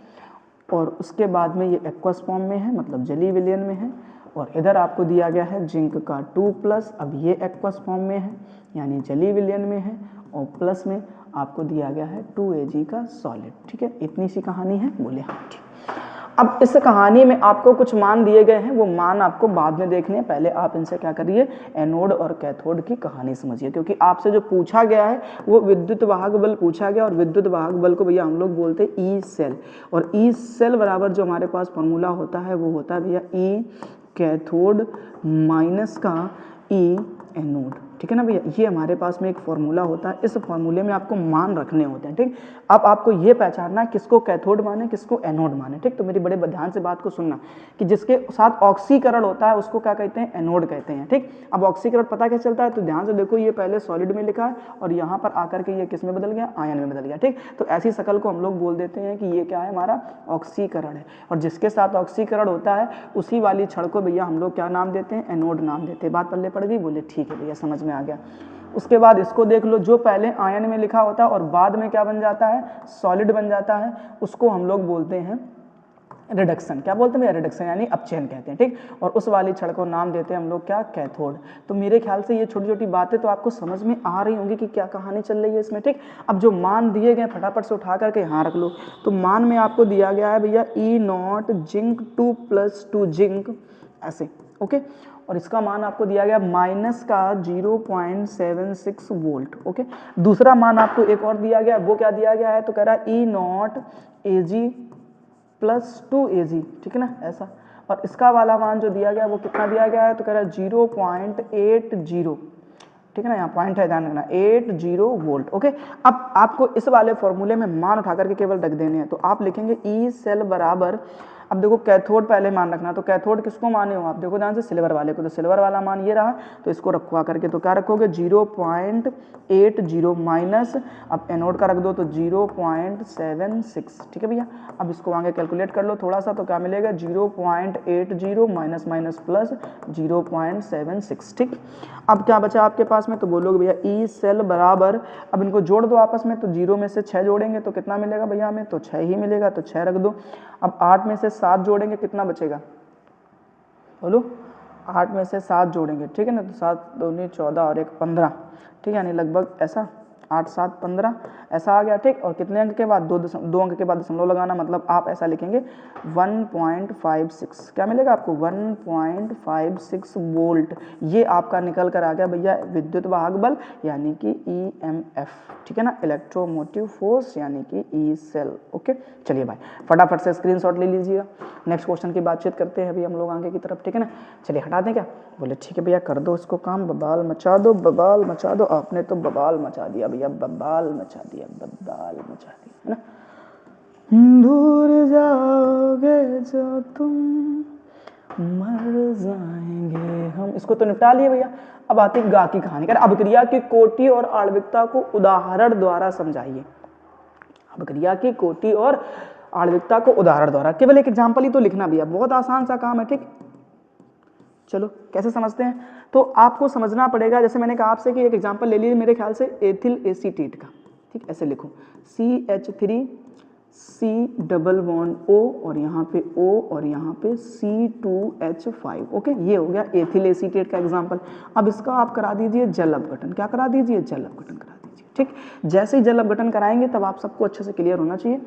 और उसके बाद में ये एक्वस फॉर्म में है, मतलब जली विलयन में है। और इधर आपको दिया गया है जिंक का 2+, अब ये एक्वस फॉर्म में है यानी जली विलयन में है, और प्लस में आपको दिया गया है 2Ag का सॉलिड, ठीक है। इतनी सी कहानी है, बोले हाँ ठीक। अब इस कहानी में आपको कुछ मान दिए गए हैं, वो मान आपको बाद में देखने हैं, पहले आप इनसे क्या करिए, एनोड और कैथोड की कहानी समझिए, क्योंकि आपसे जो पूछा गया है वो विद्युत वाहक बल पूछा गया, और विद्युत वाहक बल को भैया हम लोग बोलते हैं ई सेल, और ई सेल बराबर जो हमारे पास फॉर्मूला होता है वो होता है भैया ई कैथोड माइनस का ई एनोड, ठीक है ना भैया। ये हमारे पास में एक फॉर्मूला होता है, इस फॉर्मूले में आपको मान रखने होते हैं, ठीक। अब आपको ये पहचानना है किसको कैथोड माने किसको एनोड माने, ठीक। तो मेरी बड़े ध्यान से बात को सुनना कि जिसके साथ ऑक्सीकरण होता है उसको क्या कहते हैं, एनोड कहते हैं, ठीक। अब ऑक्सीकरण पता क्या चलता है, तो ध्यान से देखो, ये पहले सॉलिड में लिखा है और यहाँ पर आकर के ये किस में बदल गया, आयन में बदल गया, ठीक। तो ऐसी शकल को हम लोग बोल देते हैं कि ये क्या है, हमारा ऑक्सीकरण है, और जिसके साथ ऑक्सीकरण होता है उसी वाली क्षण को भैया हम लोग क्या नाम देते हैं, एनोड नाम देते हैं। बात पल्ले पड़ गई, बोले ठीक है भैया, समझ में आ गया। उसके बाद इसको देख लो, जो पहले आयन में लिखा होता है और बाद में क्या बन जाता है, सॉलिड बन जाता है, उसको हम लोग बोलते हैं रिडक्शन। क्या बोलते हैं भैया, रिडक्शन यानी अपचयन कहते हैं, ठीक। और उस वाली छड़ को नाम देते हैं हम लोग क्या, कैथोड। तो मेरे ख्याल से ये छोटी छोटी बातें तो आपको समझ में आ रही होंगी कि क्या कहानी चल रही है इसमें, ठीक। अब जो मान दिए गए फटाफट से उठा करके यहाँ रख लो। तो मान में आपको दिया गया है भैया ई नॉट जिंक 2+2 जिंक, ऐसे, ओके। और इसका मान आपको दिया गया माइनस का 0.76 वोल्ट, ओके। दूसरा मान आपको एक और दिया गया, वो क्या दिया गया है, तो कह रहा है ई नॉट एजी +2 AG, ठीक है ना, ऐसा। और इसका वाला मान जो दिया गया है वो कितना दिया गया है, तो कह रहा है 0.80, ठीक है ना, यहाँ पॉइंट है, ध्यान रखना, 80 वोल्ट, ओके। अब आपको इस वाले फॉर्मूले में मान उठा करके केवल रख देने हैं, तो आप लिखेंगे ई सेल बराबर, अब देखो कैथोड पहले मान रखना, तो कैथोड किसको माने हो आप, देखो ध्यान से, सिल्वर वाले को, तो सिल्वर वाला मान ये रहा, तो इसको रखवा करके तो क्या रखोगे, 0.80 माइनस, अब एनोड का रख दो तो 0.76, ठीक है भैया। अब इसको आगे कैलकुलेट कर लो थोड़ा सा, तो क्या मिलेगा, 0.80 माइनस माइनस प्लस 0.76, ठीक। अब क्या बचा आपके पास में, तो बोलोगे भैया ई सेल बराबर, अब इनको जोड़ दो आपस में, तो 0 में से 6 जोड़ेंगे तो कितना मिलेगा भैया हमें, तो 6 ही मिलेगा, तो 6 रख दो। अब 8 में से 7 जोड़ेंगे, कितना बचेगा, बोलो, 8 में से 7 जोड़ेंगे, ठीक है ना, तो 7 दूनी 14 और 1 15, ठीक है, यानी लगभग ऐसा 8 7 15 ऐसा आ गया, ठीक। और कितने अंक के बाद, दो अंक के बाद दशमलव लगाना, मतलब आप ऐसा लिखेंगे 1.56, क्या मिलेगा आपको, 1.56 वोल्ट। ये आपका निकल कर आ गया भैया विद्युत वाहक बल यानी कि EMF, ठीक है ना, इलेक्ट्रोमोटिव फोर्स यानी कि ई सेल, ओके। चलिए भाई फटाफट से स्क्रीनशॉट ले लीजिएगा, नेक्स्ट क्वेश्चन की बातचीत करते हैं अभी हम लोग आगे की तरफ, ठीक है ना। चलिए हटा दें क्या, बोले ठीक है भैया, कर दो इसको काम, बबाल मचा दो, बबाल मचा दो, आपने तो बबाल मचा दिया भैया, बबाल मचा दिया, बबाल मचा दिया, है ना। दूर जाओगे जो तुम, मर जाएंगे हम, इसको तो निपटा लिए भैया। अब आती गा की कहानी, कर अभिक्रिया की कोटि और आणविकता को उदाहरण द्वारा समझाइए। अभिक्रिया की कोटि और आणविकता को उदाहरण द्वारा, केवल एक एग्जाम्पल ही तो लिखना भैया, बहुत आसान सा काम है, ठीक। चलो कैसे समझते हैं, तो आपको समझना पड़ेगा, जैसे मैंने कहा आपसे कि एक एग्जांपल ले लीजिए मेरे ख्याल से एथिल एसीटेट का, ठीक, ऐसे लिखो CH3 C++O और यहाँ पे O और यहाँ पे C2H5, ओके। ये हो गया एथिल एसीटेट का एग्जांपल। अब इसका आप करा दीजिए जल अपघटन, क्या करा दीजिए, जल अपघटन करा दीजिए, ठीक। जैसे ही जल अपघटन कराएंगे तब आप सबको अच्छे से क्लियर होना चाहिए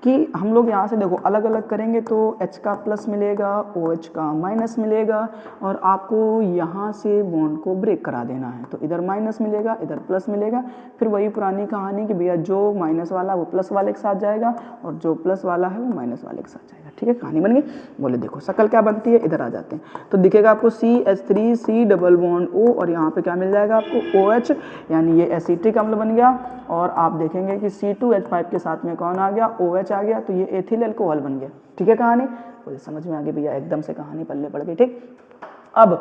कि हम लोग यहाँ से देखो अलग अलग करेंगे तो H का प्लस मिलेगा, OH का माइनस मिलेगा, और आपको यहाँ से बॉन्ड को ब्रेक करा देना है, तो इधर माइनस मिलेगा इधर प्लस मिलेगा। फिर वही पुरानी कहानी कि भैया जो माइनस वाला वो प्लस वाले के साथ जाएगा और जो प्लस वाला है वो माइनस वाले के साथ जाएगा, ठीक है, कहानी बन गई। बोले देखो शकल क्या बनती है, इधर आ जाते हैं, तो दिखेगा आपको CH3 C++O और यहाँ पे क्या मिल जाएगा आपको OH, यानी ये एसिटिक अम्ल बन गया। और आप देखेंगे कि C2H5 के साथ में कौन आ गया, OH आ गया, तो ये एथिल अल्कोहल बन गया, ठीक है। कहानी बोले समझ में आ गई भैया, एकदम से कहानी पल्ले पड़ गई, ठीक। अब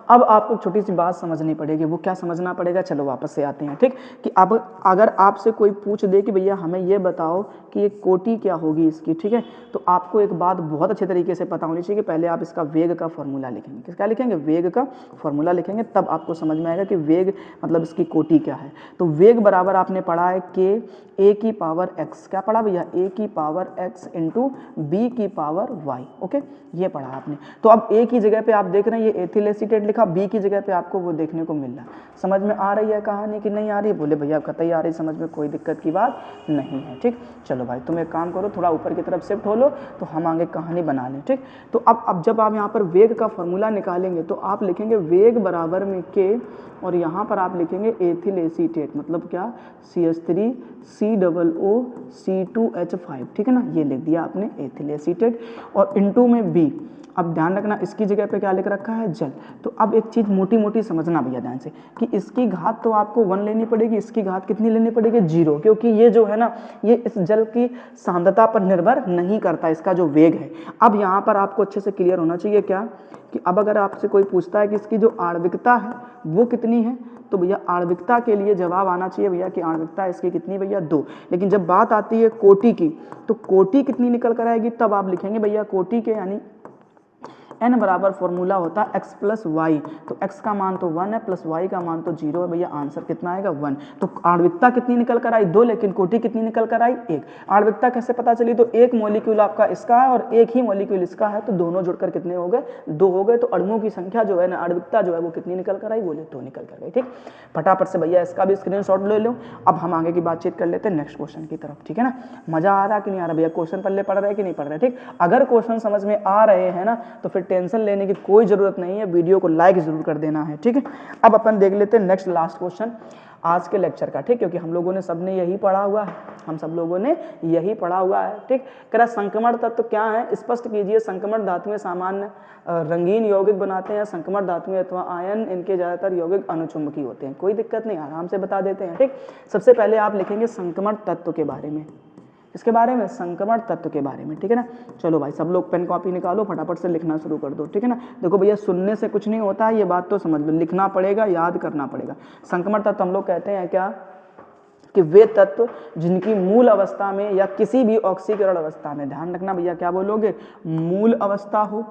आपको छोटी सी बात समझनी पड़ेगी, वो क्या समझना पड़ेगा, चलो वापस से आते हैं, ठीक। कि अब अगर आपसे कोई पूछ दे कि भैया हमें ये बताओ कि ये कोटि क्या होगी इसकी, ठीक है, तो आपको एक बात बहुत अच्छे तरीके से पता होनी चाहिए कि पहले आप इसका वेग का फॉर्मूला लिखेंगे। किसका लिखेंगे, वेग का फॉर्मूला लिखेंगे, तब आपको समझ में आएगा कि वेग मतलब इसकी कोटि क्या है। तो वेग बराबर आपने पढ़ा है कि a की पावर x, क्या पढ़ा भैया, a की पावर x इंटू b की पावर y, ओके, ये पढ़ा आपने। तो अब a की जगह पे आप देख रहे हैं ये एथिल एसीटेट लिखा, बी की जगह पे आपको वो देखने को मिल रहा है। समझ में आ रही है कहानी कि नहीं आ रही? बोले भैया कतई आ रही, समझ में कोई दिक्कत की बात नहीं है। ठीक, चलो भाई तुम एक काम करो, थोड़ा ऊपर की तरफ शिफ्ट हो लो तो हम आगे कहानी बना लें। ठीक, तो अब जब आप यहाँ पर वेग का फॉर्मूला निकालेंगे तो आप लिखेंगे वेग बराबर में के, और यहाँ पर आप लिखेंगे एथिल एसीटेट, मतलब क्या, CH3COO C2H5। ठीक है ना, ये लिख दिया आपने एथिल एसीटेट, और इनटू में बी। अब ध्यान रखना इसकी जगह पे क्या लिख रखा है, जल। तो अब एक चीज़ मोटी मोटी समझना भैया ध्यान से कि इसकी घात तो आपको 1 लेनी पड़ेगी, इसकी घात कितनी लेनी पड़ेगी, 0, क्योंकि ये जो है ना ये इस जल की सांद्रता पर निर्भर नहीं करता, इसका जो वेग है। अब यहाँ पर आपको अच्छे से क्लियर होना चाहिए क्या कि अब अगर आपसे कोई पूछता है कि इसकी जो आणविकता है वो कितनी है, तो भैया आणविकता के लिए जवाब आना चाहिए भैया कि आणविकता इसकी कितनी भैया, 2। लेकिन जब बात आती है कोटि की, तो कोटि कितनी निकल कर आएगी, तब आप लिखेंगे भैया कोटि के, यानी n बराबर फॉर्मूला होता है x प्लस वाई। तो x का मान तो 1 है प्लस y का मान तो 0 है भैया, आंसर कितना आएगा 1। तो आणविकता कितनी निकल कर आई, 2, लेकिन कोटि कितनी निकल कर आई, 1। आणविकता कैसे पता चली, तो एक मॉलिक्यूल आपका इसका है और एक ही मॉलिक्यूल इसका है, तो दोनों जुड़कर कितने हो गए, 2 हो गए। तो अणुओं की संख्या जो है ना, आणविकता जो है वो कितनी निकल कर आई, बोले 2 निकल कर गई। ठीक, फटाफट से भैया इसका भी स्क्रीनशॉट ले लो। अब हम आगे की बातचीत कर लेते हैं नेक्स्ट क्वेश्चन की तरफ। ठीक है ना, मजा आ रहा कि नहीं आ रहा भैया, क्वेश्चन पल्ले पढ़ रहे कि नहीं पढ़ रहे? ठीक, अगर क्वेश्चन समझ में आ रहे हैं ना तो फिर टेंशन लेने की कोई जरूरत नहीं है, वीडियो को लाइक जरूर कर देना है। ठीक है, अब अपन देख लेते हैं नेक्स्ट लास्ट क्वेश्चन आज के लेक्चर का। ठीक, क्योंकि हम लोगों ने सबने यही पढ़ा हुआ है, हम सब लोगों ने यही पढ़ा हुआ है। ठीक, कह रहा संक्रमण तत्व क्या है, स्पष्ट कीजिए। संक्रमण धातुएं सामान्य रंगीन यौगिक बनाते हैं, संक्रमण धातुएं अथवा आयन इनके ज्यादातर यौगिक अनुचुंबकीय होते हैं। कोई दिक्कत नहीं, आराम से बता देते हैं। ठीक, सबसे पहले आप लिखेंगे संक्रमण तत्व के बारे में, इसके बारे में, संक्रमण तत्व के बारे में। ठीक है ना, चलो भाई सब लोग पेन कॉपी निकालो, फटाफट से लिखना शुरू कर दो। ठीक है ना, देखो भैया सुनने से कुछ नहीं होता है, ये बात तो समझ लो, लिखना पड़ेगा, याद करना पड़ेगा। संक्रमण तत्व हम लोग कहते हैं क्या कि वे तत्व जिनकी मूल अवस्था में या किसी भी ऑक्सीकरण अवस्था में, ध्यान रखना भैया क्या बोलोगे, मूल अवस्था हो।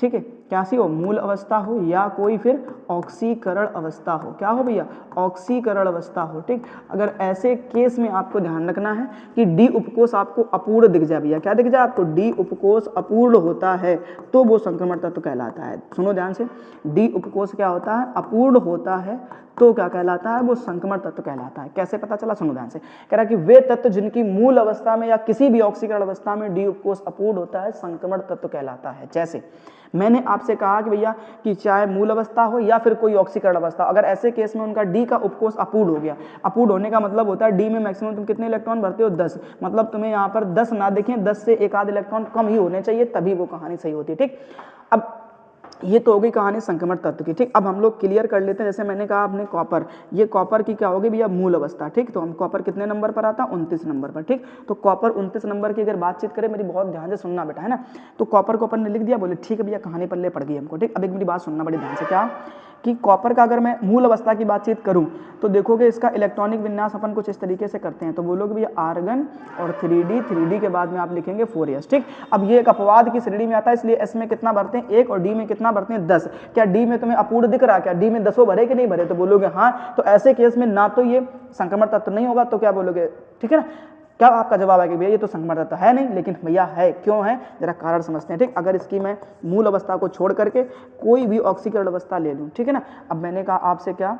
ठीक है, क्या सी हो, मूल अवस्था हो, या कोई फिर ऑक्सीकरण अवस्था हो। क्या हो भैया, ऑक्सीकरण अवस्था हो। ठीक, अगर ऐसे केस में आपको ध्यान रखना है कि डी उपकोष आपको अपूर्ण दिख जाए भैया, क्या दिख जाए आपको, डी उपकोष अपूर्ण होता है तो वो संक्रमण तत्व कहलाता है। सुनो ध्यान से, डी उपकोष क्या होता है, अपूर्ण होता है तो क्या कहलाता है, वो संक्रमण तत्व कहलाता है। कैसे पता चला, सुनो ध्यान से, कह रहा कि वे तत्व जिनकी मूल अवस्था में या किसी भी ऑक्सीकरण अवस्था में डी उपकोष अपूर्ण होता है संक्रमण तत्व कहलाता है। जैसे मैंने आपसे कहा कि भैया कि चाहे मूल अवस्था हो या फिर कोई ऑक्सीकरण अवस्था, अगर ऐसे केस में उनका डी का उपकोष अपूर्ण हो गया, अपूर्ण होने का मतलब होता है डी में मैक्सिमम तुम कितने इलेक्ट्रॉन भरते हो, 10, मतलब तुम्हें यहाँ पर 10 ना देखें, 10 से एक आध इलेक्ट्रॉन कम ही होने चाहिए, तभी वो कहानी सही होती है। ठीक, अब ये तो हो गई कहानी संक्रमण तत्व की। ठीक, अब हम लोग क्लियर कर लेते हैं। जैसे मैंने कहा आपने कॉपर, ये कॉपर की क्या होगी भैया, मूल अवस्था। ठीक, तो हम कॉपर कितने नंबर पर आता है, 29 नंबर पर। ठीक, तो कॉपर 29 नंबर की अगर बातचीत करें, मेरी बहुत ध्यान से सुनना बेटा, है ना, तो कॉपर को अपन ने लिख दिया, बोले ठीक है भैया कहानी पल्ले पड़ गई हमको। ठीक, अब एक मेरी बात सुनना बड़ी ध्यान से, क्या कि कॉपर का अगर मैं मूल अवस्था की बातचीत करूं तो देखोगे इसका इलेक्ट्रॉनिक विन्यास अपन कुछ इस तरीके से करते हैं। तो बोलोगे भैया आर्गन और 3D के बाद में आप लिखेंगे 4s। ठीक, अब ये एक अपवाद की श्रेणी में आता है, इसलिए s में कितना भरते हैं 1 और d में कितना भरते हैं 10। क्या d में तुम्हें अपूर्ण दिख रहा है, क्या d में 10 भरे कि नहीं भरे, तो बोलोगे हाँ। तो ऐसे केस में ना तो ये संक्रमण तत्व नहीं होगा, तो क्या बोलोगे, ठीक है ना, क्या आपका जवाब है कि भैया ये तो संक्रमण तत्व है नहीं, लेकिन भैया है, क्यों है, जरा कारण समझते हैं। ठीक, अगर इसकी मैं मूल अवस्था को छोड़ करके कोई भी ऑक्सीकरण अवस्था ले लूं, ठीक है ना, अब मैंने कहा आपसे क्या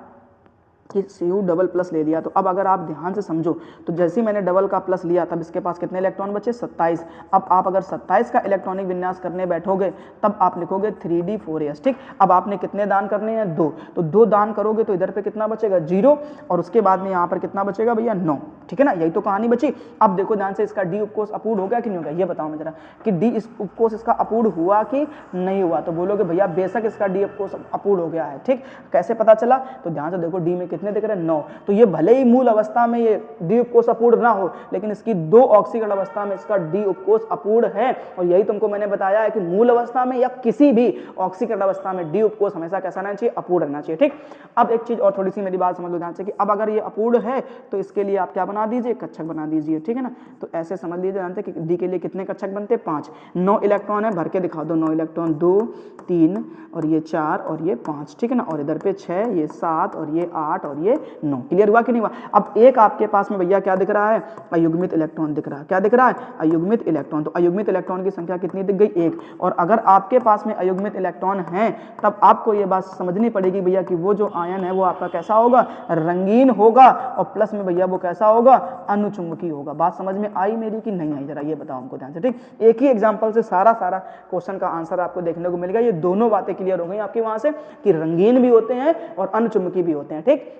कि Cu डबल प्लस ले लिया, तो अब अगर आप ध्यान से समझो तो जैसे ही मैंने डबल का प्लस लिया तब इसके पास कितने इलेक्ट्रॉन बचे, 27। अब आप अगर 27 का इलेक्ट्रॉनिक विन्यास करने बैठोगे तब आप लिखोगे 3D4s। ठीक, अब आपने कितने दान करने हैं, 2, तो 2 दान करोगे तो इधर पे कितना बचेगा, 0, और उसके बाद में यहाँ पर कितना बचेगा भैया, 9। ठीक है ना, यही तो कहानी बची। अब देखो ध्यान से, इसका डी उपकोष अपूर्ण हो गया कि नहीं हो गया, ये बताओ मैं जरा कि डी इस उपकोष इसका अपूर्ण हुआ कि नहीं हुआ, तो बोलोगे भैया बेशक इसका डी उपकोष अपूर्ण हो गया है। ठीक, कैसे पता चला, तो ध्यान से देखो, डी में कितने दिख रहे हैं, 9। तो ये भले ही मूल अवस्था में ये डी उपकोष अपूर्ण ना हो, लेकिन इसकी 2 ऑक्सीकरण अवस्था में इसका डी उपकोष अपूर्ण है, और यही तुमको मैंने बताया है कि मूल अवस्था में या किसी भी ऑक्सीकरण अवस्था में डी उपकोष हमेशा कैसा रहना चाहिए, अपूर्ण रहना चाहिए। ठीक, अब एक चीज और थोड़ी सी मेरी बात समझ लो ध्यान से कि अब अगर ये अपूर्ण है तो इसके लिए आप क्या बना दीजिए, कक्षक बना दीजिए। ठीक है ना, तो ऐसे समझ लीजिए जानते कि डी के लिए कितने कक्षक बनते, 5। 9 इलेक्ट्रॉन है, भर के दिखा दो, 9 इलेक्ट्रॉन, 2 3 और ये 4 और ये 5। ठीक है ना, और इधर पे 6, ये 7 और ये 8 8 और ये 9। क्लियर हुआ कि नहीं हुआ? अब एक आपके पास में भैया क्या दिख रहा है, अयुग्मित इलेक्ट्रॉन दिख रहा है। क्या दिख रहा है? अयुग्मित इलेक्ट्रॉन। तो अयुग्मित इलेक्ट्रॉन की संख्या कितनी दिख गई? 1। और अगर आपके पास में अयुग्मित इलेक्ट्रॉन है तब आपको ये बात समझनी पड़ेगी भैया कि वो जो आयन है वो आपका कैसा होगा, रंगीन होगा, और प्लस में भैया वो कैसा होगा, अनुचुंबकीय होगा। बात समझ में आई मेरी कि नहीं आई? जरा ये बताओ हमको ध्यान से, ठीक। एक ही एग्जांपल से सारा क्वेश्चन का आंसर आपको देखने को मिलेगा। ये दोनों बातें क्लियर हो गई आपकी वहां से कि रंगीन भी होते हैं और अनुचुंबकीय भी होते हैं, ठीक।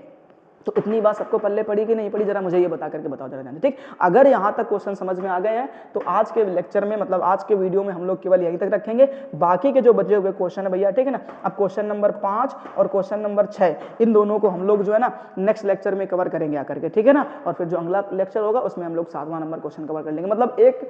तो इतनी बात सबको पल्ले पड़ी कि नहीं पड़ी, जरा मुझे ये बता करके बताओ जरा ध्यान से, ठीक। अगर यहां तक क्वेश्चन समझ में आ गए हैं तो आज के लेक्चर में, मतलब आज के वीडियो में हम लोग केवल यहीं तक रखेंगे। बाकी के जो बचे हुए क्वेश्चन है भैया, ठीक है ना, अब क्वेश्चन नंबर 5 और क्वेश्चन नंबर 6 इन दोनों को हम लोग जो है ना नेक्स्ट लेक्चर में कवर करेंगे आकर के, ठीक है ना। और फिर जो अगला लेक्चर होगा उसमें हम लोग 7वां नंबर क्वेश्चन कवर कर लेंगे। मतलब एक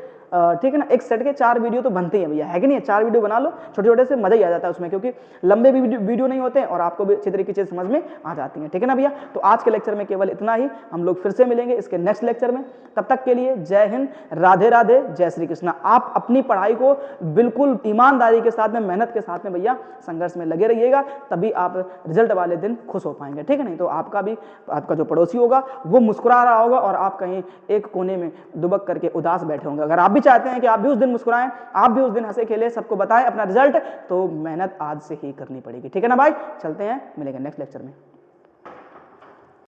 ठीक है ना, एक सेट के 4 वीडियो तो बनते हैं भैया, है कि नहीं? 4 वीडियो बना लो छोटे छोटे से, मजा ही आ जाता है उसमें, क्योंकि लंबे भी वीडियो नहीं होते हैं और आपको भी अच्छी तरीके से समझ में आ जाती है, ठीक है ना भैया। तो आज के लेक्चर में केवल इतना ही, हम लोग फिर से मिलेंगे इसके नेक्स्ट लेक्चर में। तब तक के लिए जय हिंद, राधे राधे, जय श्री कृष्णा। आप अपनी पढ़ाई को बिल्कुल ईमानदारी के साथ में, मेहनत के साथ में भैया संघर्ष में लगे रहिएगा, तभी आप रिजल्ट वाले दिन खुश हो पाएंगे, ठीक है नहीं? तो आपका भी, आपका जो पड़ोसी होगा वो मुस्कुरा रहा होगा और आप कहीं एक कोने में दुबक करके उदास बैठे होंगे। अगर आप भी चाहते हैं कि आप भी उस दिन मुस्कुराएं, आप भी उस दिन हंसे खेले, सबको बताएं अपना रिजल्ट, तो मेहनत आज से ही करनी पड़ेगी, ठीक है ना भाई। चलते हैं, मिलेंगे नेक्स्ट लेक्चर में।